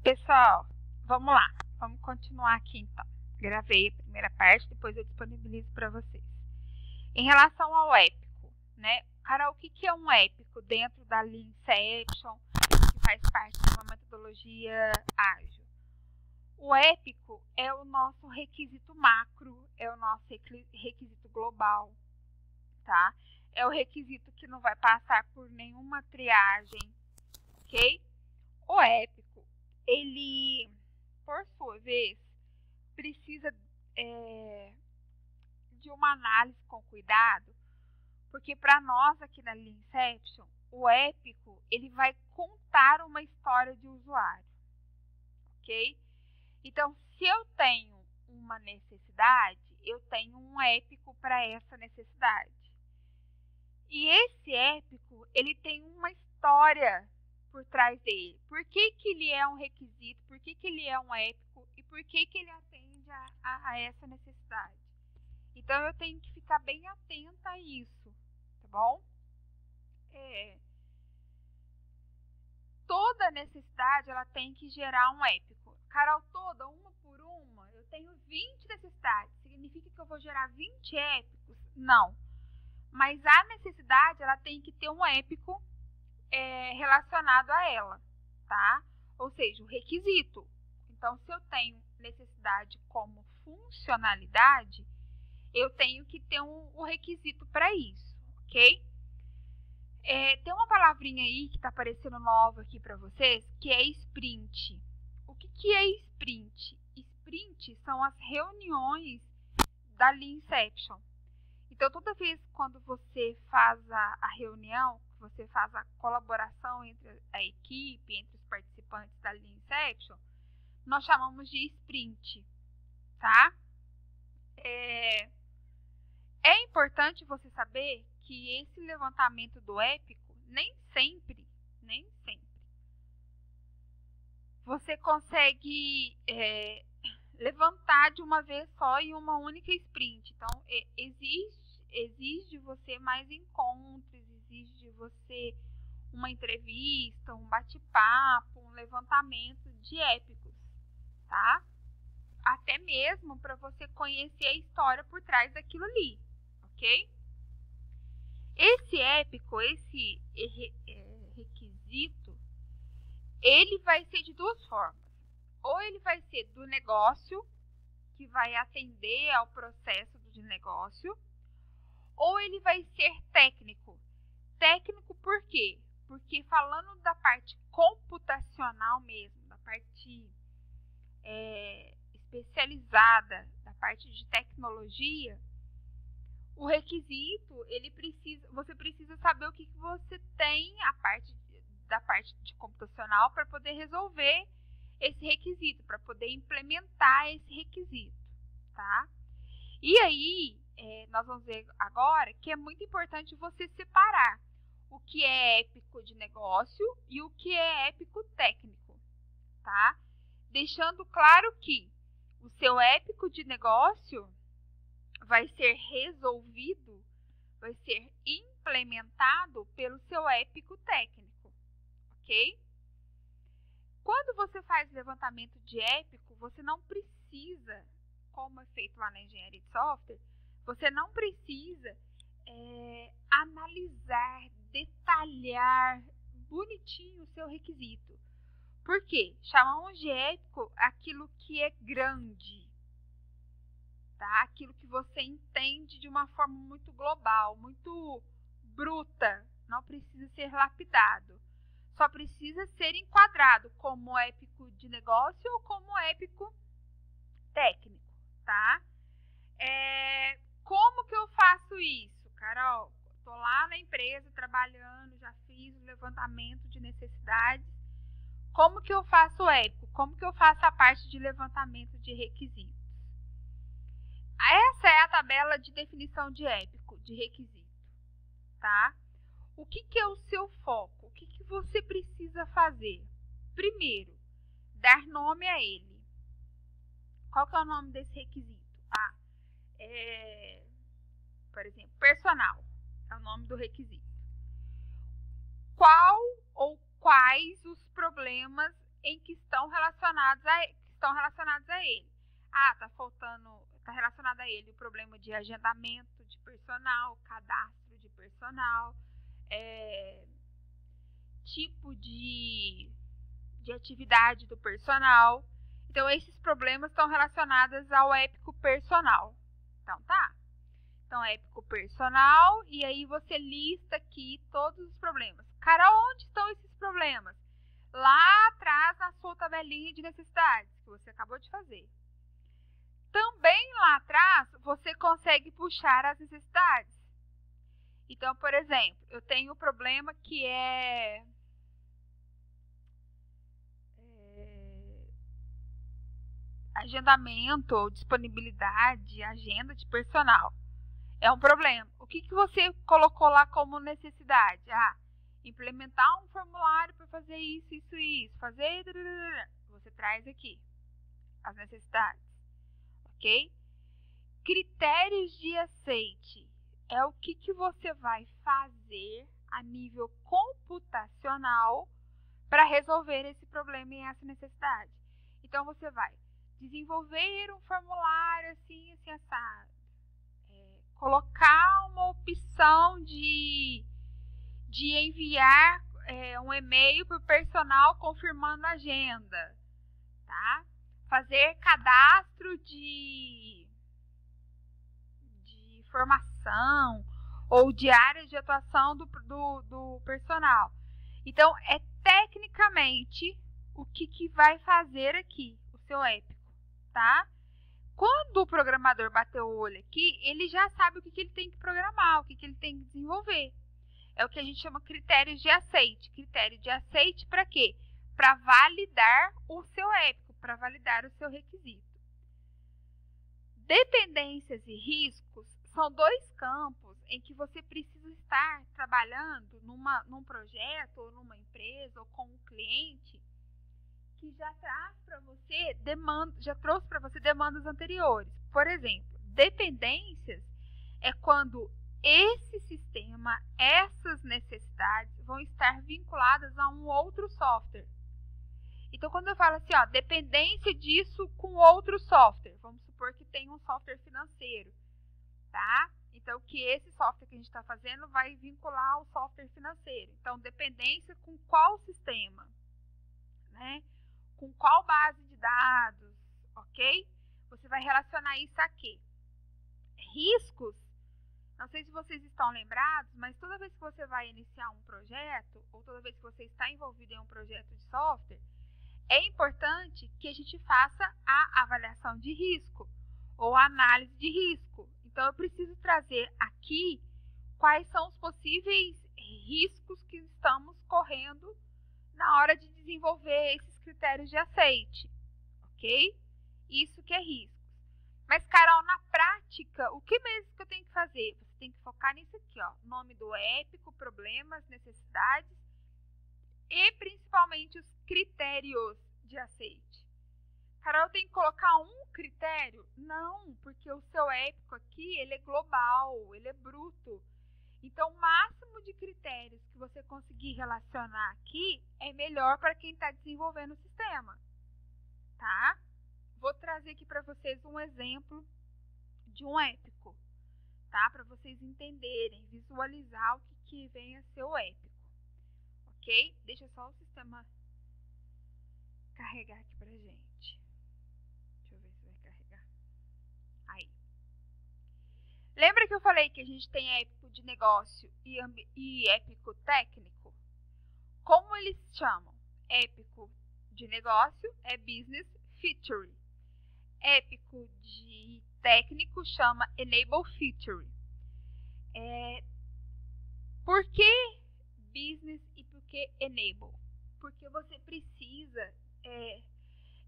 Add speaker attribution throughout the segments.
Speaker 1: Pessoal, vamos lá. Vamos continuar aqui então. Gravei a primeira parte, depois eu disponibilizo para vocês. Em relação ao épico, né? Carol, o que é um épico dentro da Lean Inception, que faz parte de uma metodologia ágil? O épico é o nosso requisito macro, é o nosso requisito global, tá? É o requisito que não vai passar por nenhuma triagem, ok? O épico, ele, por sua vez, precisa de uma análise com cuidado, porque para nós aqui na Lean Inception, o épico ele vai contar uma história de usuário, ok? Então, se eu tenho uma necessidade, eu tenho um épico para essa necessidade. E esse épico, ele tem uma história por trás dele. Por que ele é um requisito, por que ele é um épico e por que ele atende a essa necessidade. Então, eu tenho que ficar bem atenta a isso, tá bom? Toda necessidade, ela tem que gerar um épico. Carol, toda, uma por uma, eu tenho 20 necessidades. Significa que eu vou gerar 20 épicos? Não. Mas a necessidade, ela tem que ter um épico relacionado a ela, tá? Ou seja, o requisito. Então, se eu tenho necessidade como funcionalidade, eu tenho que ter um requisito para isso, ok? Tem uma palavrinha aí que está aparecendo nova aqui para vocês, que é sprint. O que é sprint? Sprint são as reuniões da Lean Inception. Então, toda vez quando você faz a reunião, você faz a colaboração entre a equipe, entre os participantes da Lean Inception, nós chamamos de sprint, tá? É importante você saber que esse levantamento do épico, nem sempre, você consegue levantar de uma vez só em uma única sprint. Então, exige de você mais encontros, exige de você uma entrevista, um bate-papo, um levantamento de épicos, tá? Até mesmo para você conhecer a história por trás daquilo ali, ok? Esse épico, esse requisito, ele vai ser de duas formas. Ou ele vai ser do negócio, que vai atender ao processo de negócio, ou ele vai ser técnico. Técnico por quê? Porque falando da parte computacional mesmo, da parte especializada, da parte de tecnologia, o requisito, você precisa saber o que você tem da parte de computacional para poder resolver esse requisito, para poder implementar esse requisito, tá? E aí, nós vamos ver agora que é muito importante você separar o que é épico de negócio e o que é épico técnico, tá? Deixando claro que o seu épico de negócio vai ser resolvido, vai ser implementado pelo seu épico técnico, ok? Quando você faz levantamento de épico, você não precisa, como é feito lá na engenharia de software, você não precisa analisar, detalhar bonitinho o seu requisito. Por quê? Chamamos de épico aquilo que é grande, tá? Aquilo que você entende de uma forma muito global, muito bruta, não precisa ser lapidado. Só precisa ser enquadrado como épico de negócio ou como épico técnico, tá? Como que eu faço isso, Carol? Estou lá na empresa trabalhando, já fiz o levantamento de necessidades. Como que eu faço o épico? Como que eu faço a parte de levantamento de requisitos? Essa é a tabela de definição de épico, de requisito, tá? O que é o seu foco? O que você precisa fazer? Primeiro, dar nome a ele. Qual que é o nome desse requisito? Por exemplo, personal é o nome do requisito. Qual ou quais os problemas em que estão relacionados a ele. Tá relacionado a ele o problema de agendamento de personal, cadastro de personal, tipo de atividade do personal. Então, esses problemas estão relacionados ao épico personal. Então, tá? Então, épico personal, e aí você lista aqui todos os problemas. Carol, onde estão esses problemas? Lá atrás, na sua tabelinha de necessidades, que você acabou de fazer. Também lá atrás, você consegue puxar as necessidades. Então, por exemplo, eu tenho um problema que é agendamento ou disponibilidade, agenda de personal. É um problema. O que você colocou lá como necessidade? Implementar um formulário para fazer isso, isso e isso. Fazer... Você traz aqui as necessidades. Ok? Critérios de aceite. É o que você vai fazer a nível computacional para resolver esse problema e essa necessidade. Então, você vai desenvolver um formulário assim, assado. Colocar uma opção de enviar um e-mail para o personal confirmando a agenda. Tá? Fazer cadastro de formação ou de áreas de atuação do personal. Então, é tecnicamente o que vai fazer aqui o seu épico, tá? Quando o programador bater o olho aqui, ele já sabe o que ele tem que programar, o que ele tem que desenvolver. É o que a gente chama critérios de aceite. Critério de aceite para quê? Para validar o seu épico, para validar o seu requisito. Dependências e riscos são dois campos em que você precisa estar trabalhando num projeto, ou numa empresa, ou com um cliente que já trouxe para você demandas anteriores. Por exemplo, dependências é quando esse sistema, essas necessidades vão estar vinculadas a um outro software. Então, quando eu falo assim, dependência disso com outro software, vamos supor que tem um software financeiro, tá? Então, que esse software que a gente está fazendo vai vincular ao software financeiro. Então, dependência com qual sistema, né? Com qual base de dados, ok? Você vai relacionar isso aqui. Riscos, não sei se vocês estão lembrados, mas toda vez que você vai iniciar um projeto, ou toda vez que você está envolvido em um projeto de software, é importante que a gente faça a avaliação de risco, ou a análise de risco. Então, eu preciso trazer aqui quais são os possíveis riscos que estamos correndo na hora de desenvolver esses critérios de aceite, ok? Isso que é riscos. Mas, Carol, na prática, o que mesmo que eu tenho que fazer? Você tem que focar nisso aqui, nome do épico, problemas, necessidades e principalmente os critérios de aceite. Carol, eu tenho que colocar um critério? Não, porque o seu épico aqui, ele é global, ele é bruto. Então, o máximo de critérios que você conseguir relacionar aqui é melhor para quem está desenvolvendo o sistema, tá? Vou trazer aqui para vocês um exemplo de um épico, tá? Para vocês entenderem, visualizar o que vem a ser o épico, ok? Deixa só o sistema carregar aqui pra gente. Deixa eu ver se vai carregar. Aí. Lembra que eu falei que a gente tem épico de negócio e épico técnico? Como eles chamam? Épico de negócio é business feature. Épico de técnico chama enable feature. Por que business e por que enable? Porque você precisa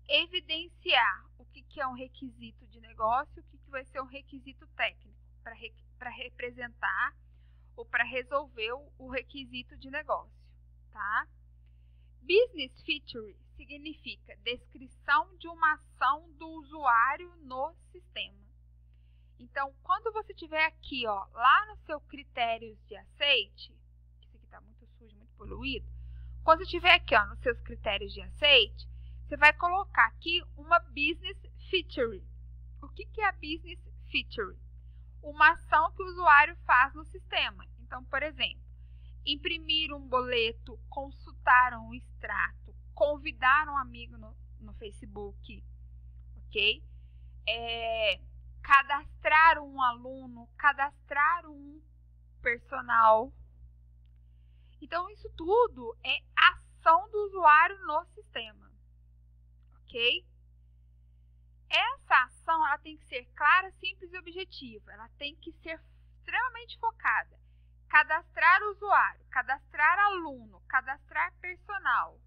Speaker 1: evidenciar o que é um requisito de negócio, o que vai ser um requisito técnico para representar ou para resolver o requisito de negócio, tá? Business feature significa descrição de uma ação do usuário no sistema. Então, quando você tiver aqui, lá no seu critérios de aceite, esse aqui está muito sujo, muito poluído, Quando você estiver aqui, ó, nos seus critérios de aceite, você vai colocar aqui uma business feature. O que é a business feature? Uma ação que o usuário faz no sistema. Então, por exemplo, imprimir um boleto, consultar um extrato, convidar um amigo no Facebook, ok? Cadastrar um aluno, cadastrar um personal. Então, isso tudo é ação do usuário no sistema, ok? Essa ação ela tem que ser clara, simples e objetiva. Ela tem que ser extremamente focada. Cadastrar usuário, cadastrar aluno, cadastrar personal,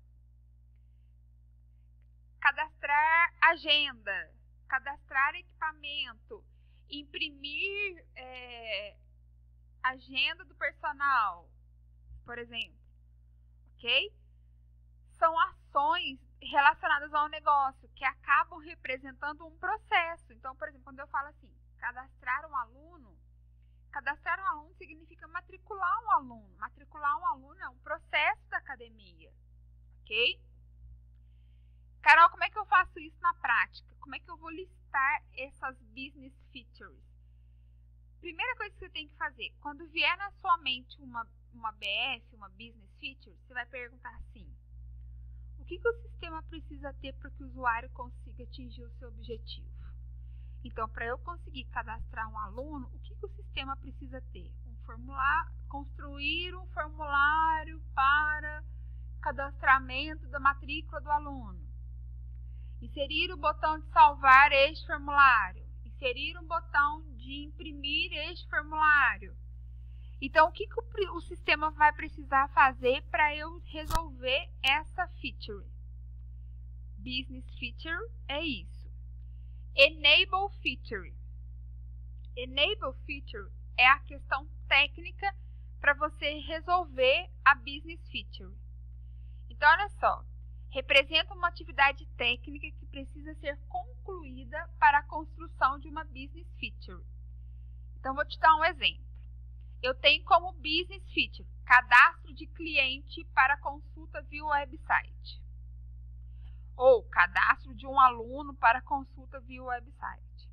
Speaker 1: cadastrar agenda, cadastrar equipamento, imprimir agenda do personal, por exemplo, ok? São ações relacionadas ao negócio que acabam representando um processo. Então, por exemplo, quando eu falo assim, cadastrar um aluno significa matricular um aluno. Matricular um aluno é um processo da academia, ok? Carol, como é que eu faço isso na prática? Como é que eu vou listar essas business features? Primeira coisa que você tem que fazer, quando vier na sua mente uma BF, uma business feature, você vai perguntar assim: o que o sistema precisa ter para que o usuário consiga atingir o seu objetivo? Então, para eu conseguir cadastrar um aluno, o que o sistema precisa ter? Construir um formulário para cadastramento da matrícula do aluno. Inserir o botão de salvar este formulário. Inserir um botão de imprimir este formulário. Então, o que o sistema vai precisar fazer para eu resolver essa feature? Business feature é isso. Enable feature. Enable feature é a questão técnica para você resolver a business feature. Então, olha só. Representa uma atividade técnica que precisa ser concluída para a construção de uma business feature. Então, vou te dar um exemplo. Eu tenho como business feature cadastro de cliente para consulta via website. Ou cadastro de um aluno para consulta via website.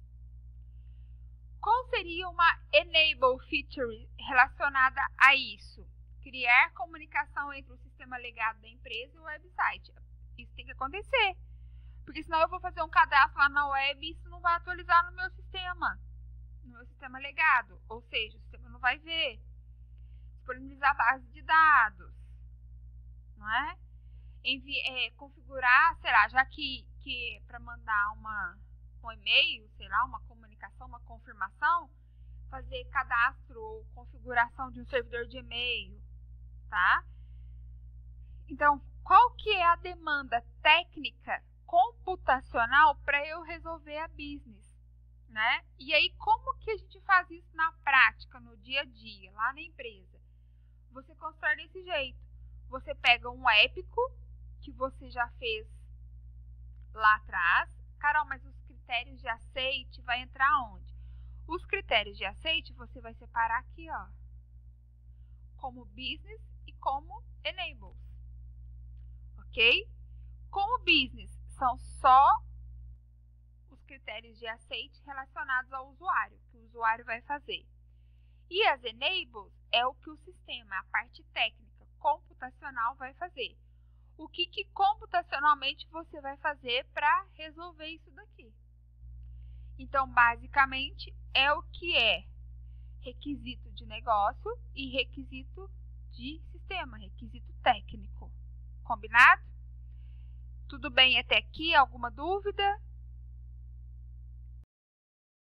Speaker 1: Qual seria uma enable feature relacionada a isso? Criar comunicação entre o sistema legado da empresa e o website. Isso tem que acontecer. Porque senão eu vou fazer um cadastro lá na web e isso não vai atualizar no meu sistema. No meu sistema legado. Ou seja, o sistema não vai ver. Disponibilizar base de dados. Não é? Configurar, será, já que para mandar um e-mail, sei lá, uma comunicação, uma confirmação, fazer cadastro ou configuração de um servidor de e-mail, tá? Então, qual que é a demanda técnica computacional para eu resolver a business, né? E aí, como que a gente faz isso na prática, no dia a dia, lá na empresa? Você constrói desse jeito. Você pega um épico que você já fez lá atrás. Carol, mas os critérios de aceite vai entrar onde? Os critérios de aceite você vai separar aqui, ó, como business e como enables, ok? Como business são só os critérios de aceite relacionados ao usuário, que o usuário vai fazer. E as enables é o que o sistema, a parte técnica, computacional vai fazer. O que computacionalmente você vai fazer para resolver isso daqui? Então, basicamente, é o que é requisito de negócio e requisito de sistema, requisito técnico. Combinado? Tudo bem até aqui? Alguma dúvida?